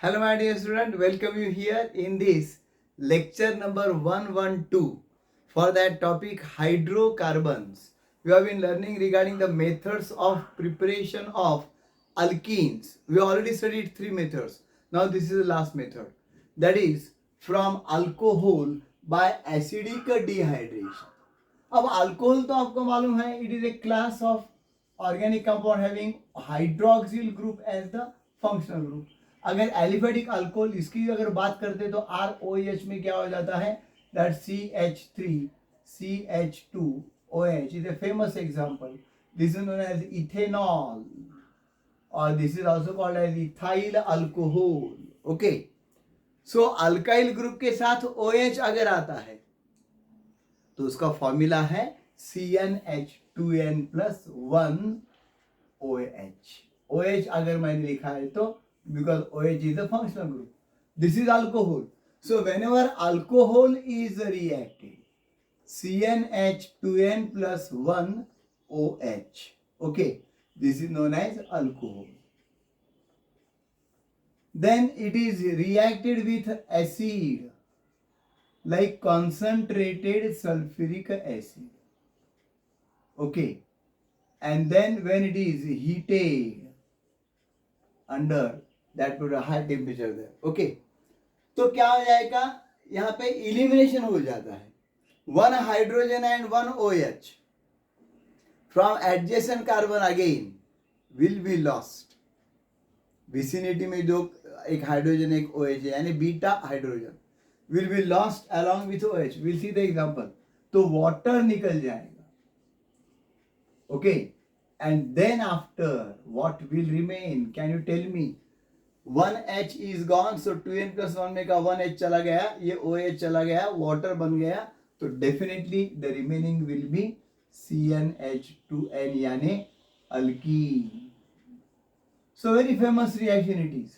Hello, my dear student. Welcome you here in this lecture number 112 for that topic hydrocarbons. We have been learning regarding the methods of preparation of alkenes. We already studied three methods. Now this is the last method. That is from alcohol by acidic dehydration. अब alcohol तो आपको मालूम है, it is a class of organic compound having hydroxyl group as the functional group. अगर aliphatic alcohol इसकी अगर बात करते तो ROH में क्या हो जाता है, that CH3CH2OH is a famous example. This is known as ethanol और this is also called as ethyl alcohol. Okay, so alkyl group के साथ OH अगर आता है तो उसका फॉर्मूला है CnH2n+1OH. OH अगर मैंने लिखा है तो because OH is a functional group. This is alcohol. So whenever alcohol is reacted CnH2n+1OH. Okay, this is known as alcohol. Then it is reacted with acid like concentrated sulfuric acid. Okay, and then when it is heated under that put a high temperature there. Okay, तो क्या हो जाएगा, यहाँ पे elimination हो जाता है. One hydrogen and one OH from adjacent carbon again will be lost. Vicinity में जो एक हाइड्रोजन एक OH है यानी beta hydrogen will be lost along with OH. We'll see the example. तो water निकल जाएगा. Okay, and then after what will remain? Can you tell me? 1H is gone, so 2n+1 में का 1H चला गया, ये OH चला गया, water बन गया, तो definitely the remaining will be CnH2n यानी alkene. So very famous reaction it is.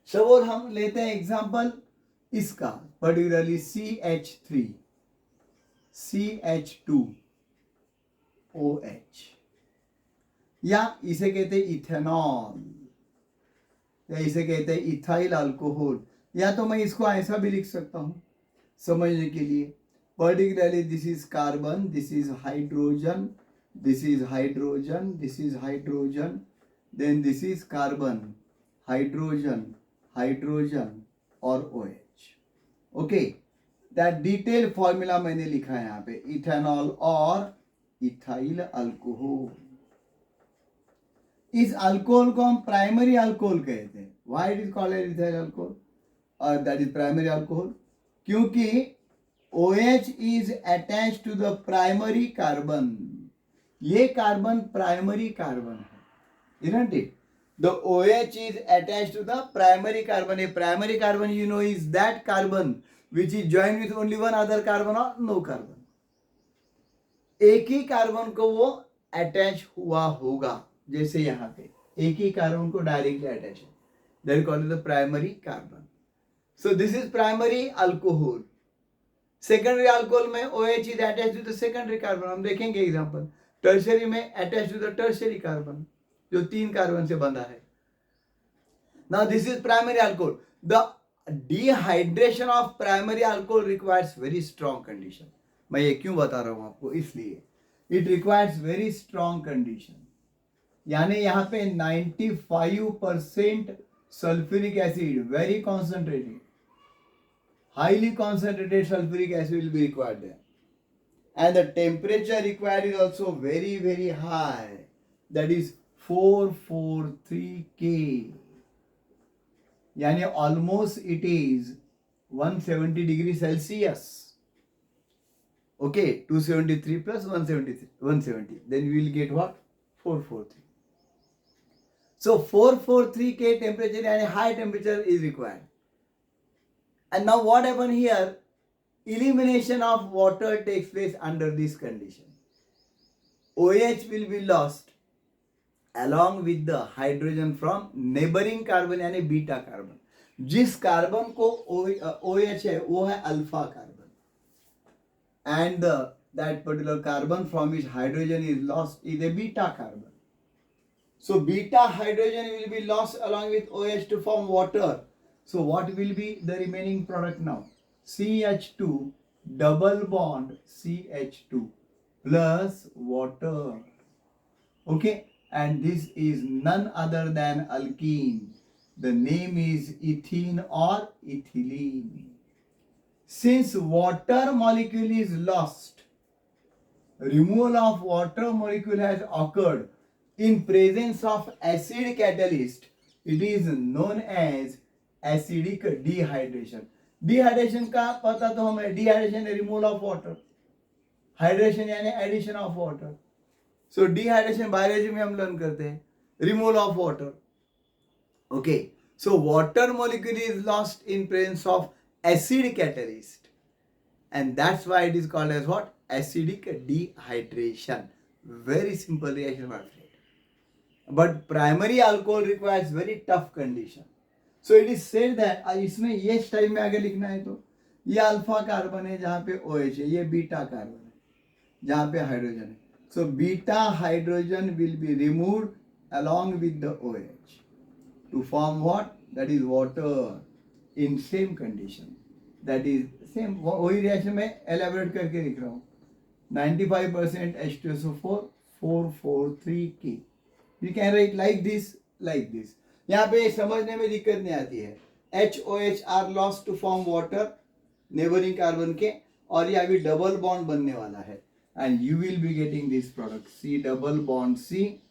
Suppose हम लेते हैं एग्जांपल इसका, पर्टिकुलरली CH3CH2OH या इसे कहते हैं इथेनॉल या इसे कहते हैं इथाइल अल्कोहल, या तो मैं इसको ऐसा भी लिख सकता हूं समझने के लिए. Particularly this is carbon, this is hydrogen, this is hydrogen, this is hydrogen, then this is carbon, hydrogen, hydrogen और OH. Okay, that detail formula मैंने लिखा है यहाँ पे, इथेनॉल और इथाइल अल्कोहल. इस अल्कोहल को हम प्राइमरी अल्कोहल कहते हैं. Why it is called as ethyl alcohol और दैट इज प्राइमरी अल्कोहल? क्योंकि OH is attach to the primary carbon. ये कार्बन प्राइमरी कार्बन है, isn't it? The OH is attached to the primary carbon. A primary carbon, you know, is that carbon which is joined with only one other carbon or no carbon. एक ही carbon को वो attach हुआ होगा, जैसे यहाँ पे एक ही carbon को डायरेक्टली अटैच है. That is called the primary carbon. So this is primary alcohol. Secondary alcohol में OH is attached to the secondary carbon. हम देखेंगे एग्जाम्पल. टर्शरी में attached to the tertiary carbon, जो 3 कार्बन से बंधा है. Now this is primary alcohol. The dehydration of primary alcohol requires very strong condition. मैं ये क्यों बता रहा हूं आपको, इसलिए it requires very strong condition. यानी यहाँ पे 95% sulfuric acid, very concentrated, highly concentrated sulfuric acid will be required there. And the temperature required is also very very high, that is 443 K. यानी almost it is 170 degree Celsius. Okay, 273 plus 170, then we will get what? 443. So 443 K temperature यानी high temperature is required. And now what happen here? Elimination of water takes place under this condition. OH will be lost along with the hydrogen from neighboring carbon यानी beta carbon. जिस carbon को OH है वो है alpha carbon, and that particular carbon from which hydrogen is lost is a beta carbon. So beta hydrogen will be lost along with OH to form water. So what will be the remaining product now? CH2 double bond CH2 plus water. Okay, and this is none other than alkene. The name is ethene or ethylene. Since water molecule is lost, removal of water molecule has occurred in presence of acid catalyst. It is known as acidic dehydration. Dehydration का पता तो हमें, dehydration है removal of water, hydration यानी addition of water. So dehydration biology में हम learn करते हैं removal of water. Okay, so water molecule is lost in presence of acid catalyst, and that's why it is called as what? Acidic dehydration. Very simple reaction, my friend. But primary alcohol requires very tough condition. So it is said that इसमें ये style में आगे लिखना है तो ये alpha carbon है जहाँ पे OH है, ये बीटा कार्बन है जहाँ पे हाइड्रोजन है. So beta hydrogen will be removed along with the OH to form what? That is water in same condition. That is same. वही रिएक्शन में elaborate करके लिख रहा हूँ. 95% H2SO4 443K. You can write like this, like this. यहाँ पे समझने में दिक्कत नहीं आती है. HOH are lost to form water neighboring carbon के, और ये अभी डबल बॉन्ड बनने वाला है. And you will be getting this product C double bond C.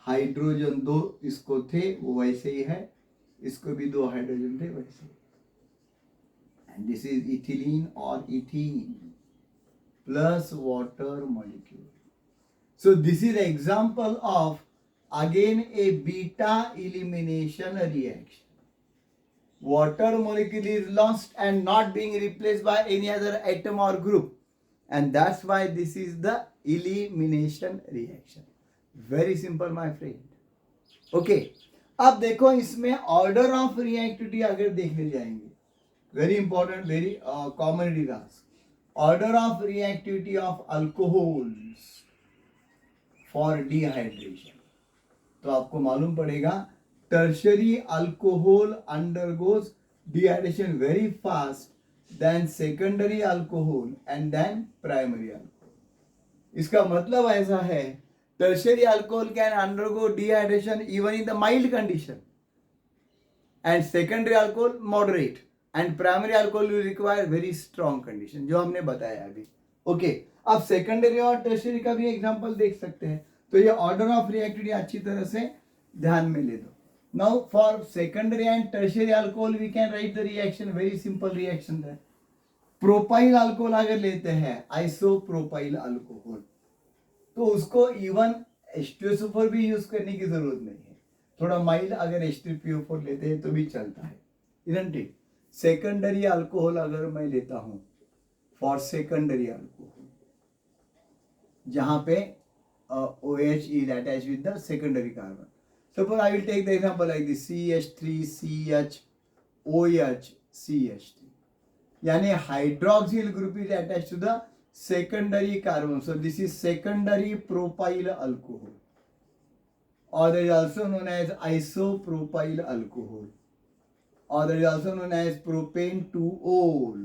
Hydrogen दो इसको थे वो वैसे ही है, इसको भी दो हाइड्रोजन थे वैसे ही. And this is ethylene or ethene plus water molecule. So this is an example of again a beta elimination reaction. Water molecule is lost and not being replaced by any other atom or group, and that's why this is the elimination reaction. Very simple, my friend. Okay, अब देखो इसमें order of reactivity अगर देखने जाएंगे, very important, very common task. Order of reactivity of alcohols for dehydration. तो आपको मालूम पड़ेगा tertiary alcohol undergoes dehydration very fast then secondary alcohol and then primary alcohol. इसका मतलब ऐसा है, tertiary alcohol can undergo dehydration even in the mild condition, and secondary alcohol moderate, and primary alcohol will require very strong condition, जो हमने बताया अभी. Okay, अब secondary और टर्शियरी का भी एग्जांपल देख सकते हैं. तो ये ऑर्डर ऑफ रिएक्टिविटी अच्छी तरह से ध्यान में ले दो. Now for secondary and tertiary alcohol we can write the reaction. Very simple reaction है. प्रोपाइल अल्कोहल अगर लेते हैं, आइसोप्रोपाइल अल्कोहल, तो उसको इवन H2SO4 भी यूज करने की जरूरत नहीं है. थोड़ा माइल्ड अगर H3PO4 लेते हैं तो भी चलता है, इजंट इट. सेकेंडरी अल्कोहल अगर मैं लेता हूं फॉर सेकेंडरी अल्कोहल, जहां पे OH is attached with the secondary carbon. Suppose I will take the example like this: CH3CH OH CH3. यानी hydroxyl group is attached to the secondary carbon. So this is secondary propyl alcohol, or it is also known as isopropyl alcohol, or it is also known as propane 2-ol.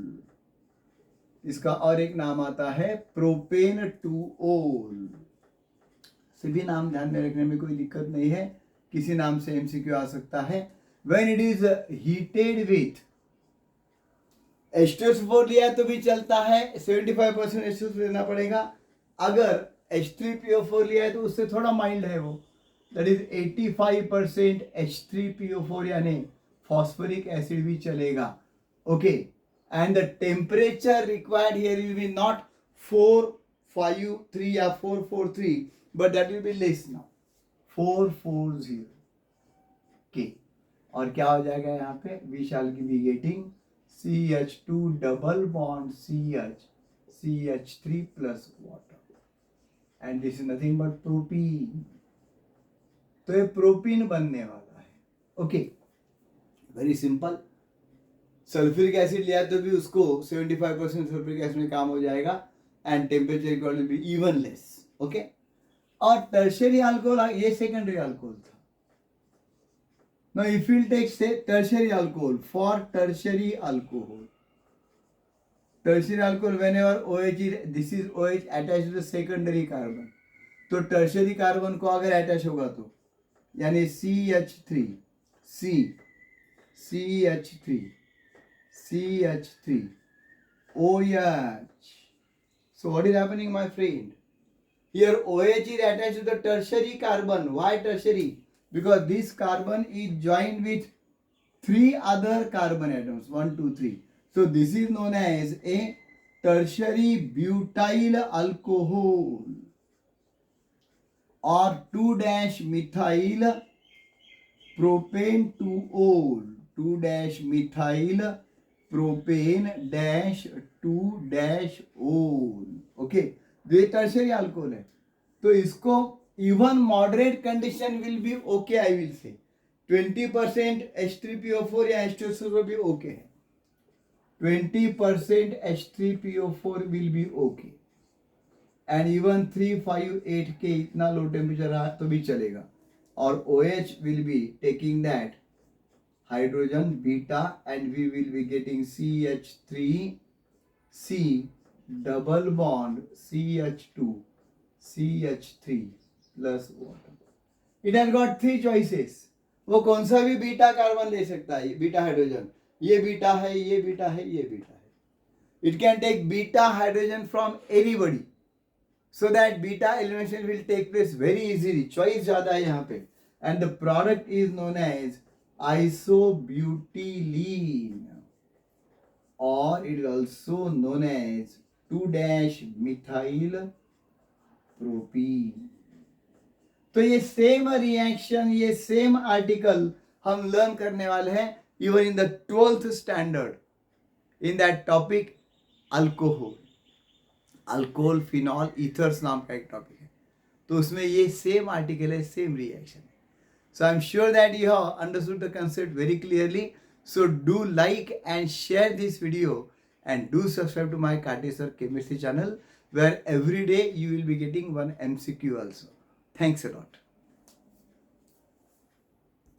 इसका और एक नाम आता है propane 2-ol. सभी नाम ध्यान में रखने में कोई दिक्कत नहीं है, किसी नाम से MCQ आ सकता है. When it is heated with H2SO4 लिया तो भी चलता है, 75% H2SO4 लेना पड़ेगा. अगर H3PO4 लिया है तो उससे थोड़ा माइल्ड है वो, दैट इज 85% H3PO4 यानी फॉस्फोरिक एसिड भी चलेगा. Okay, and the temperature required here will be not 453 या 443, but that will be less now 440 K. और क्या हो जाएगा यहाँ पे? We shall be getting CH2 double bond CH3 plus water, and this is nothing but propene. तो ये propene बनने वाला है. Okay, very simple. Sulphuric acid लिया तो भी उसको 75% सल्फ्यूरिक एसिड में काम हो जाएगा, and temperature will be even less. Okay, और टर्शियरी अल्कोहल ये सेकेंडरी अल्कोहल था. Now, if we'll take, say, tertiary alcohol, for tertiary alcohol, whenever OH is, this is OH attached to the secondary carbon. तो tertiary carbon को अगर attach होगा तो यानी CH3, CH3, OH. So what is happening, my friend? Here OH is attached to the tertiary carbon. Why tertiary? Because this carbon is joined with 3 other carbon atoms. 1, 2, 3. So this is known as a tertiary butyl alcohol or 2-methyl propane 2-ol. 2-methyl propane dash 2-ol. Okay, ये tertiary alcohol है. तो इसको even moderate condition will be okay. I will say 20% H3PO4 या H2SO4 भी okay है. 20% H3PO4 will be okay. And even 358 के इतना low temperature रहा तो भी चलेगा. और OH will be taking that hydrogen beta and we will be getting CH3C double bond CH3 plus water. It has got 3 choices. वो कौन सा भी बीटा कार्बन ले सकता है, बीटा हाइड्रोजन. ये बीटा है, ये बीटा है, ये बीटा है. It can take beta hydrogen from anybody, so that beta elimination will take place very easily. Choice ज़्यादा है यहाँ पे. And the product is known as isobutylene, or it is also known as 2-methyl propene. तो ये same reaction, ये same article हम learn करने वाले हैं even in the 12th standard in that topic alcohol. Alcohol, phenol, ethers नाम का एक टॉपिक है. तो उसमें ये सेम आर्टिकल है, सेम रिएक्शन है. So I am sure that you have understood the concept very clearly. So do like and share this video and do subscribe to my Katesar Chemistry channel, where every day you will be getting one MCQ also. Thanks a lot.